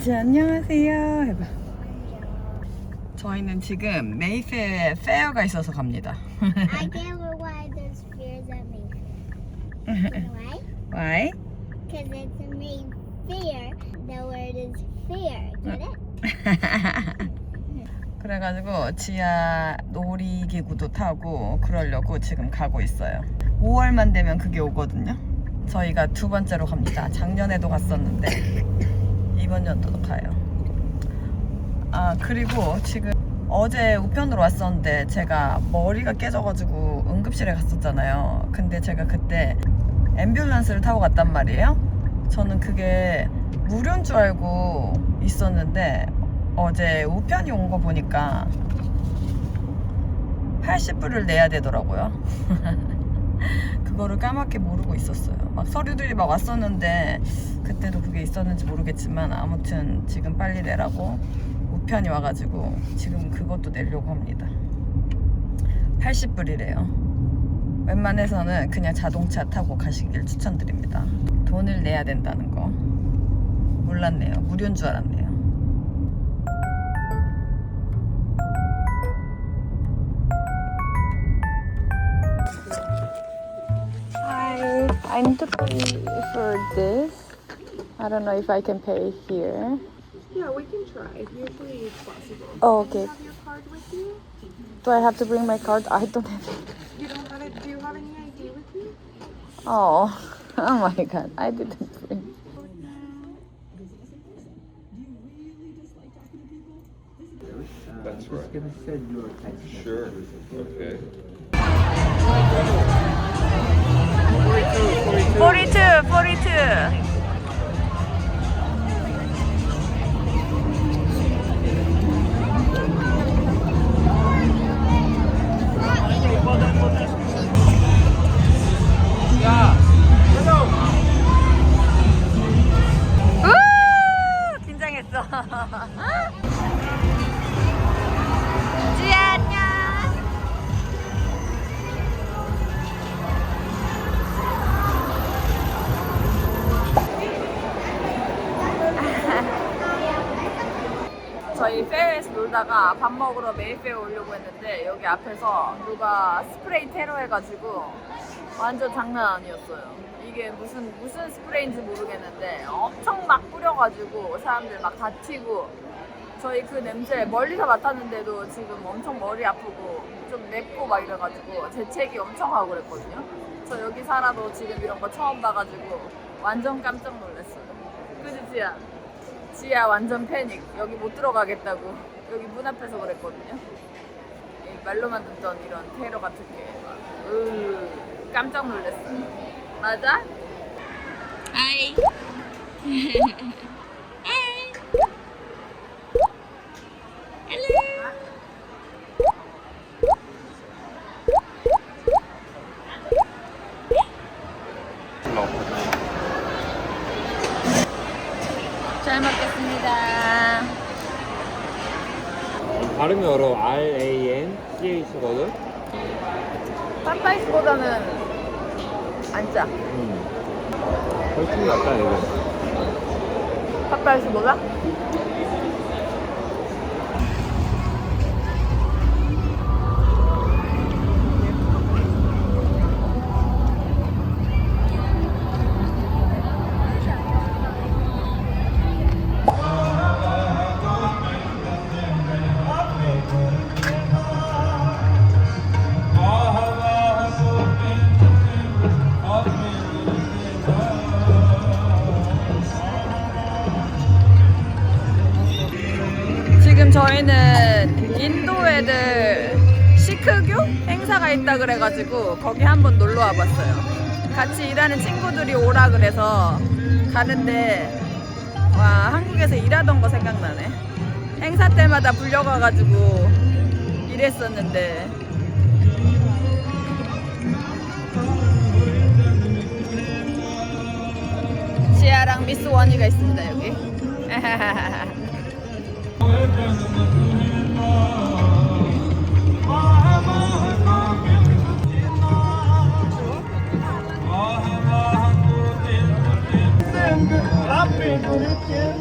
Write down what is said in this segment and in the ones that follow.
지 안녕하세요 해봐. 저희는 지금 메이페어 페어가 있어서 갑니다. I get why there's fears at Mayfair. Why? Why? Because it's a Mayfair. The word is fair. Get it? 그래가지고 지하 놀이기구도 타고 그러려고 지금 가고 있어요. 5월만 되면 그게 오거든요. 저희가 두 번째로 갑니다. 작년에도 갔었는데 이번 연도도 가요. 아 그리고 지금 어제 우편으로 왔었는데 제가 머리가 깨져가지고 응급실에 갔었잖아요. 근데 제가 그때 앰뷸런스를 타고 갔단 말이에요. 저는 그게 무료인 줄 알고 있었는데 어제 우편이 온 거 보니까 80불을 내야 되더라고요. 그거를 까맣게 모르고 있었어요. 막 서류들이 막 왔었는데 그때도 그게 있었는지 모르겠지만 아무튼 지금 빨리 내라고 우편이 와가지고 지금 그것도 내려고 합니다. 80불이래요. 웬만해서는 그냥 자동차 타고 가시길 추천드립니다. 돈을 내야 된다는 거 몰랐네요. 무료인 줄 알았네요. I need to pay for this. I don't know if I can pay here. Yeah, we can try. Usually it's possible. Oh, okay. Do you have your card with you? Do I have to bring my card? I don't have it. You don't have it. Do you have any ID with you? Oh, oh my god, I didn't bring. That's right. Sure. Okay. 42. 긴장했어. 지아 안녕. 저희 페어에서 놀다가 밥 먹으러 메이페어 오려고 했는데 여기 앞에서 누가 스프레이 테러 해가지고 완전 장난 아니었어요. 이게 무슨 스프레이인지 모르겠는데 엄청 막 뿌려가지고 사람들 막 다치고 저희 그 냄새 멀리서 맡았는데도 지금 엄청 머리 아프고 좀 맵고 막 이래가지고 재채기 엄청 하고 그랬거든요. 저 여기 살아도 지금 이런 거 처음 봐가지고 완전 깜짝 놀랐어요. 그치 지아? 지아 완전 패닉. 여기 못 들어가겠다고 여기 문 앞에서 그랬거든요. 말로만 듣던 이런 테러 같은 게 깜짝 놀랐어요. 맞아? 아이. 잘 먹겠습니다. 발음이 어려워. RANCH거든? 팝파이스보다는 안 짜. 훨씬 낫다 이거. 팝파이스보다? 지금 저희는 인도 애들 시크교 행사가 있다 그래가지고 거기 한번 놀러 와봤어요. 같이 일하는 친구들이 오라 그래서 가는데 와 한국에서 일하던 거 생각나네. 행사 때마다 불려가가지고 일했었는데 지아랑 미스 원이가 있습니다 여기. Happy birthday,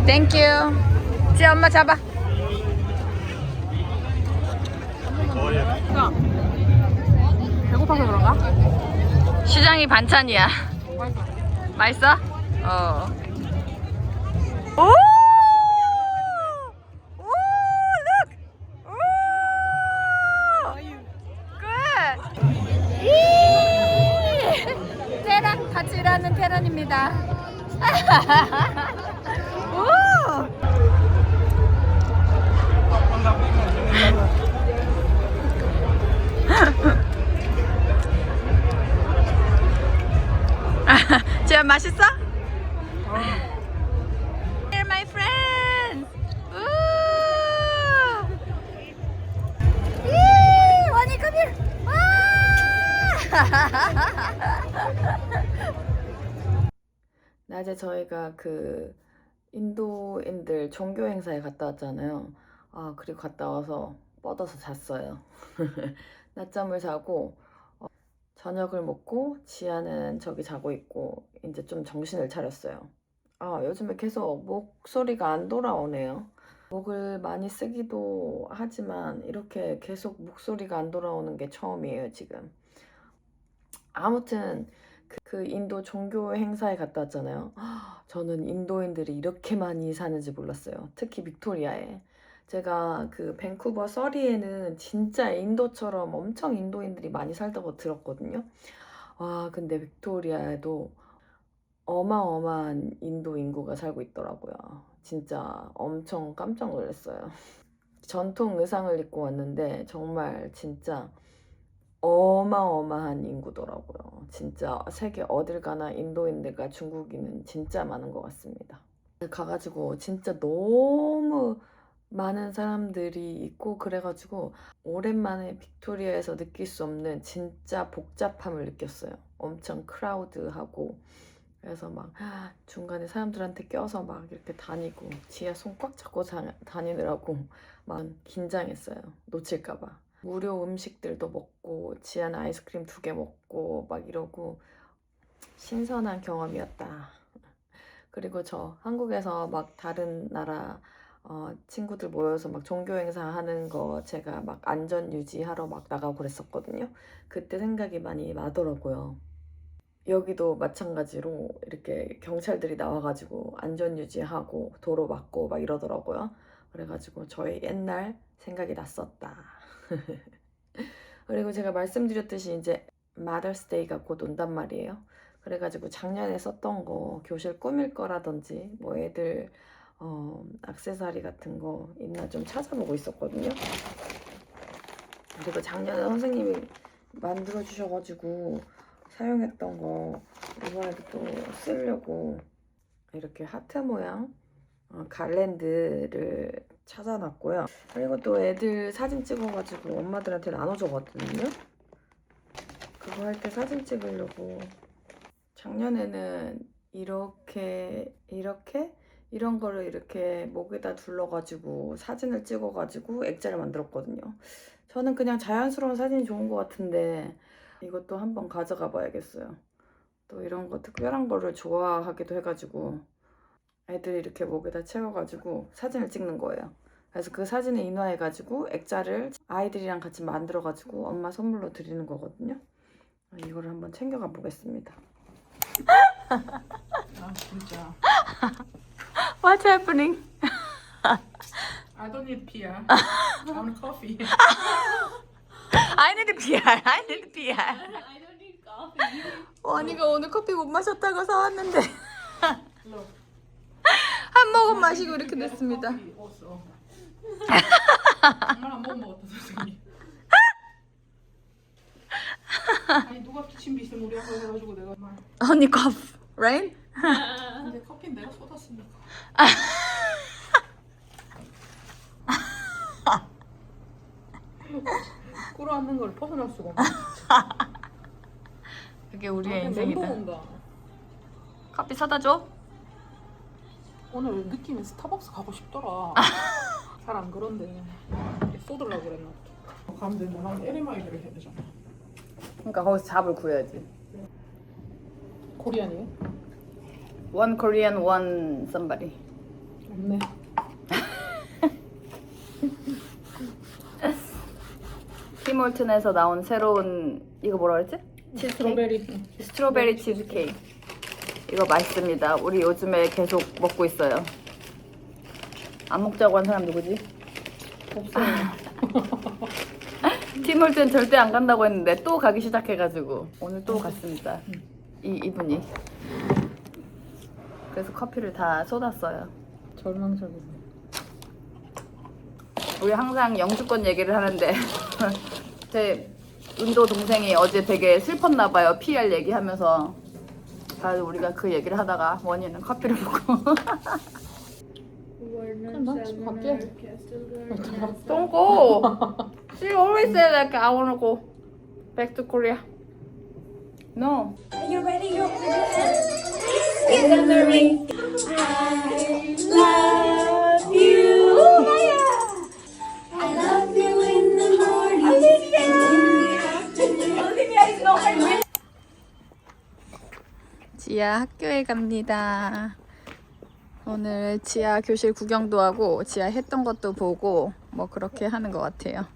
땡큐. 지아 엄마 잡아. 배고파서 그런가? 시장이 반찬이야. 맛있어? 어. 오! 오! Look! 오! Good! 이! 테란 같이 일하는 테란입니다. 오! 지금 맛있어? Here, my friends. 원이 come here. 낮에 저희가 그 인도인들 종교 행사에 갔다 왔잖아요. 아, 그리고 갔다 와서 뻗어서 잤어요. 낮잠을 자고 저녁을 먹고 지아는 저기 자고 있고 이제 좀 정신을 차렸어요. 아, 요즘에 계속 목소리가 안 돌아오네요. 목을 많이 쓰기도 하지만 이렇게 계속 목소리가 안 돌아오는 게 처음이에요, 지금. 아무튼 그 인도 종교 행사에 갔다 왔잖아요. 저는 인도인들이 이렇게 많이 사는지 몰랐어요. 특히 빅토리아에. 제가 그 밴쿠버 서리에는 진짜 인도처럼 엄청 인도인들이 많이 살다고 들었거든요. 와, 근데 빅토리아에도 어마어마한 인도 인구가 살고 있더라고요. 진짜 엄청 깜짝 놀랐어요. 전통 의상을 입고 왔는데 정말 진짜 어마어마한 인구더라고요. 진짜 세계 어딜 가나 인도인들과 중국인은 진짜 많은 것 같습니다. 가가지고 진짜 너무 많은 사람들이 있고 그래가지고 오랜만에 빅토리아에서 느낄 수 없는 진짜 복잡함을 느꼈어요. 엄청 크라우드하고 그래서 막 중간에 사람들한테 껴서 막 이렇게 다니고 지하 손 꽉 잡고 다니느라고 막 긴장했어요. 놓칠까봐. 무료 음식들도 먹고 지하는 아이스크림 2개 먹고 막 이러고 신선한 경험이었다. 그리고 저 한국에서 막 다른 나라 친구들 모여서 막 종교 행사 하는 거 제가 막 안전 유지하러 막 나가고 그랬었거든요. 그때 생각이 많이 나더라고요. 여기도 마찬가지로 이렇게 경찰들이 나와가지고 안전 유지하고 도로 막고 막 이러더라고요. 그래가지고 저희 옛날 생각이 났었다. 그리고 제가 말씀드렸듯이 이제 Mother's Day가 곧 온단 말이에요. 그래가지고 작년에 썼던 거 교실 꾸밀 거라든지 뭐 애들 액세서리 같은 거 있나 좀 찾아보고 있었거든요. 그리고 작년에 선생님이 만들어 주셔가지고 사용했던 거 이번에도 또 쓰려고 이렇게 하트 모양 갈랜드를 찾아놨고요. 그리고 또 애들 사진 찍어가지고 엄마들한테 나눠줬거든요. 그거 할 때 사진 찍으려고. 작년에는 이렇게 이런 거를 이렇게 목에다 둘러가지고 사진을 찍어가지고 액자를 만들었거든요. 저는 그냥 자연스러운 사진이 좋은 것 같은데 이것도 한번 가져가 봐야겠어요. 또 이런 거 특별한 거를 좋아하기도 해가지고 애들 이렇게 목에다 채워가지고 사진을 찍는 거예요. 그래서 그 사진을 인화해가지고 액자를 아이들이랑 같이 만들어가지고 엄마 선물로 드리는 거거든요. 이거를 한번 챙겨가 보겠습니다. 아 진짜. What's happening? I don't need beer. I want coffee. I need beer. I need beer. I don't need coffee. 원이가 오늘 커피 못 마셨다고 사왔는데 Look. 한 모금 마시고 이렇게 됐습니다. Coffee also. 정말 안 먹었다 선생님. 아니 누가 기침 비스무리하고 해가지고 내가 말. 언니 커피, right? 근데 커피는 내가 쏟았으니까. 끌어안는 걸 벗어날 수가 없네. 그게 우리의 멘붕 인생이다. 온다. 커피 사다 줘. 오늘 느낌이 스타벅스 가고 싶더라. 잘 안 그런데 쏟으려고 그랬나 보다. 가면 되는데 난 에리마이드를 해야 되잖아. 그러니까 거기서 잡을 구해야지. 코리안이에요? One Korean, one somebody. 없네. 티몰튼에서 나온 새로운 이거 뭐라 그랬지? 스트로베리. 스트로베리 치즈케이크. 이거 맛있습니다. 우리 요즘에 계속 먹고 있어요. 안 먹자고 한 사람 누구지? 없어요. 티몰튼 절대 안 간다고 했는데 또 가기 시작해가지고 오늘 또 갔습니다. 이분이. 그래서 커피를 다 쏟았어요. 절망적이네. 우리 항상 영주권 얘기를 하는데 제 운도 동생이 어제 되게 슬펐나 봐요. PR 얘기하면서. 그래서 우리가 그 얘기를 하다가 원희는 커피를 먹고 그럼 나 집 갈게. Don't go. She always say like I wanna go back to Korea. No. 지아 학교에 갑니다. 오늘 지아 교실 구경도 하고 지아 했던 것도 보고 뭐 그렇게 하는 것 같아요.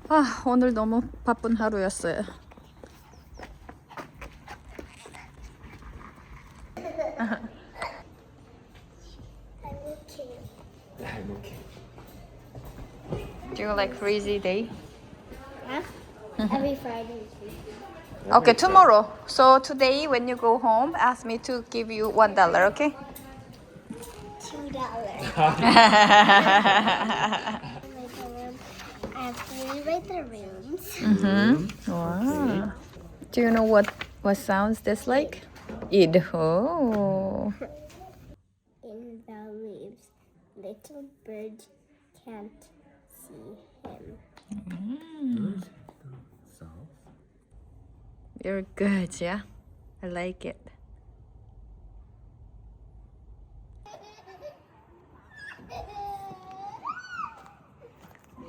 아, 오늘 너무 바쁜 하루였어요. Do you like crazy day? Huh? Every Friday. Okay, tomorrow. So today when you go home, ask me to give you $1, okay? $2. I have 3 regular rooms. Mm-hmm. Wow. Do you know what sounds this like? Id. Oh. In the leaves, little bird can't see him. You're good, yeah? I like it.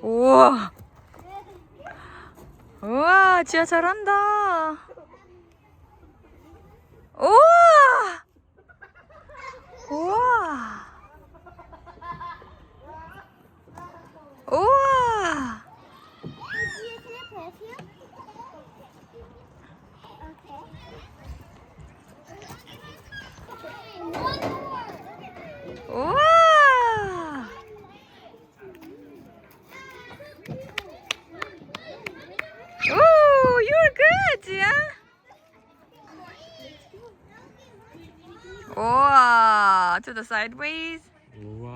우와. 우와, 지아 잘한다. 우와. 우와. 우와. Can I play with you? Okay. 우와. Ooh, you're good, 지아. 우와, to the sideways. 우와.